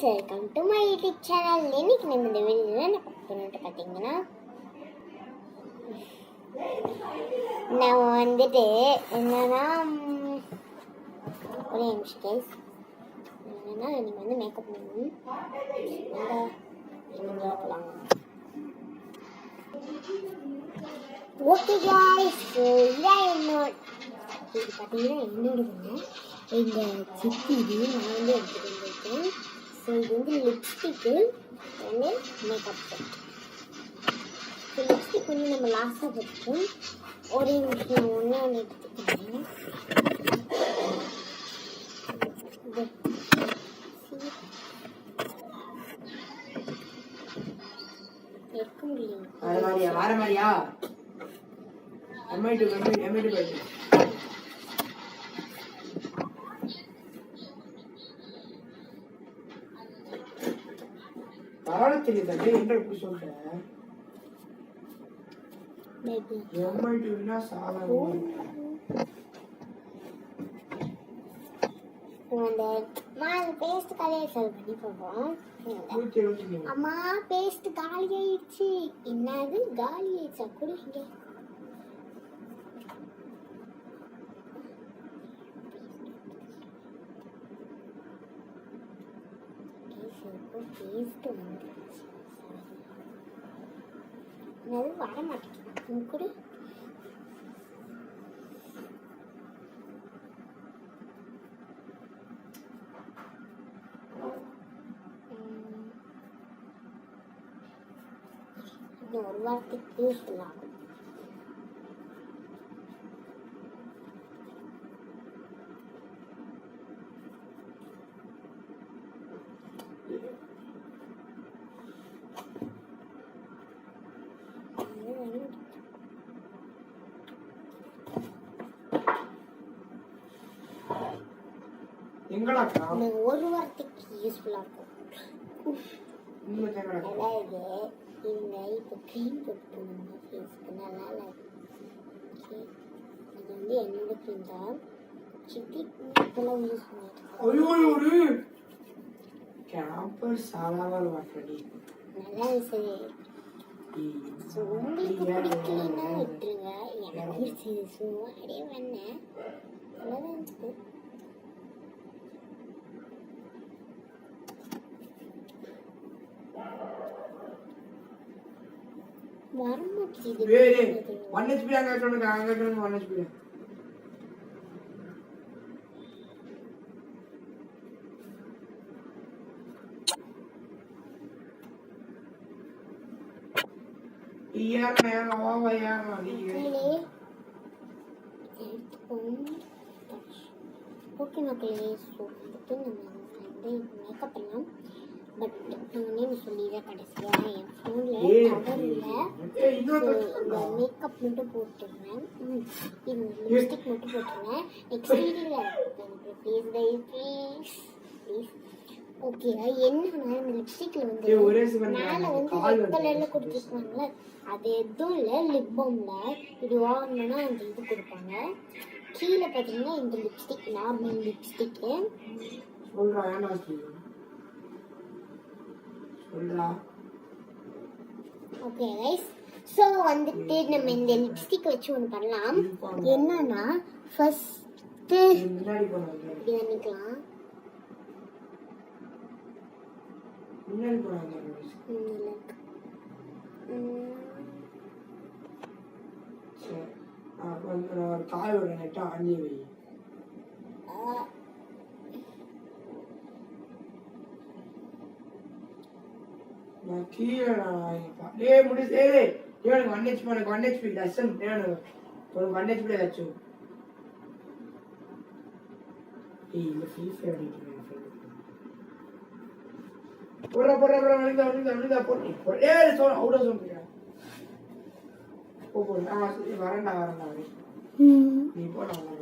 guys, welcome to my YouTube channel. இன்னைக்கு நம்ம இந்த வீடியோல என்ன பார்க்க போறோம்னு பாத்தீங்கன்னா நான் வந்துட்டு என்னன்னா ஒரே நிமிஷம் guys. என்னன்னா நீங்க வந்து மேக்கப் பண்ணணும். ஓகே guys, இதான் என்னோட இது பார்த்தீங்கன்னா என்னோடதுங்க எங்கள் சித்தி இது நான் வந்து எடுத்துகிட்டு வந்திருக்கேன். ஸோ இது வந்து லிப்ஸ்டிக்கு வந்து மேக்கப் செட். ஸோ லிப்ஸ்டிக் வந்து நம்ம லாஸ்ட்டாக போட்டுப்போம். ஒரே நிமிஷம் ஒன்று எடுத்துக்கிறேன். எடுக்க முடியும் பேஸ்ட் காலியாக செல் பண்ணி போவோம். அம்மா பேஸ்ட் காலி ஆயிடுச்சு. என்னது காலி ஆயிடுச்சா? குடிங்க. பேஸ்ட் வந்துருச்சு. என்னது வர மாட்டேங்குது கூட. ஒரு வாரத்துக்கு யூஸ்ஃபுல் ஆகும். ஒரு வாரத்துக்கு யூஸ்ஃபுல்லா இருக்கும். இந்த இப்போ க்ரீம் போட்டு ஃபேஸ்க்கு நல்லா இருக்கு. இது வந்து என்னோட க்ரீம் தான். சித்தி இப்பெல்லாம் யூஸ் பண்ணிட்டு நல்லா சரி. ஸோ உங்களுக்கு பிடிக்கலன்னா விட்டுருங்க. எனக்கு பிடிச்சது சும்மா அப்படியே வந்தேன். நல்லாதான் இருந்துச்சு. ஓகே மக்களே, ஸோ வந்துட்டு நம்ம வந்து மேக்கப் பண்ணலாம். பட் நான் சொல்லிதான் கடைசியாக என் ஃபோனில் கவர் இல்லை. இந்த மேக்கப் மட்டும் போட்டுருவேன். இது லிப்ஸ்டிக் மட்டும் போட்டுருவேன். நெக்ஸ்ட் வீடியோவில் எனக்கு ப்ளீஸ் ப்ளீஸ் ப்ளீஸ். ஓகே, என்னன்னா இந்த லிப்ஸ்டிக்கில் வந்து மேலே வந்து ரெட் கலரில் கொடுத்துருக்காங்களே, அது எதுவும் இல்லை. லிப் பாமில் இது வாங்கினா அந்த இது கொடுப்பாங்க. கீழே பார்த்தீங்கன்னா இந்த lipstick normal lipstick. Okay guys, so வந்துட்டு நம்ம இந்த லிப்ஸ்டிக் வச்சு ஒன்று பண்ணலாம். என்னன்னா ஃபர்ஸ்ட்டு இது பண்ணிக்கலாம். காயோட நெட்டா ஆஞ்சி வை.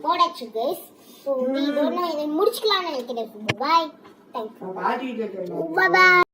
போடாச்சு கைஸ். ஸோ இதோட நான் இதை முடிச்சுக்கலாம்னு நினைக்கிறேன். பாய். தேங்க்யூ. பாய்.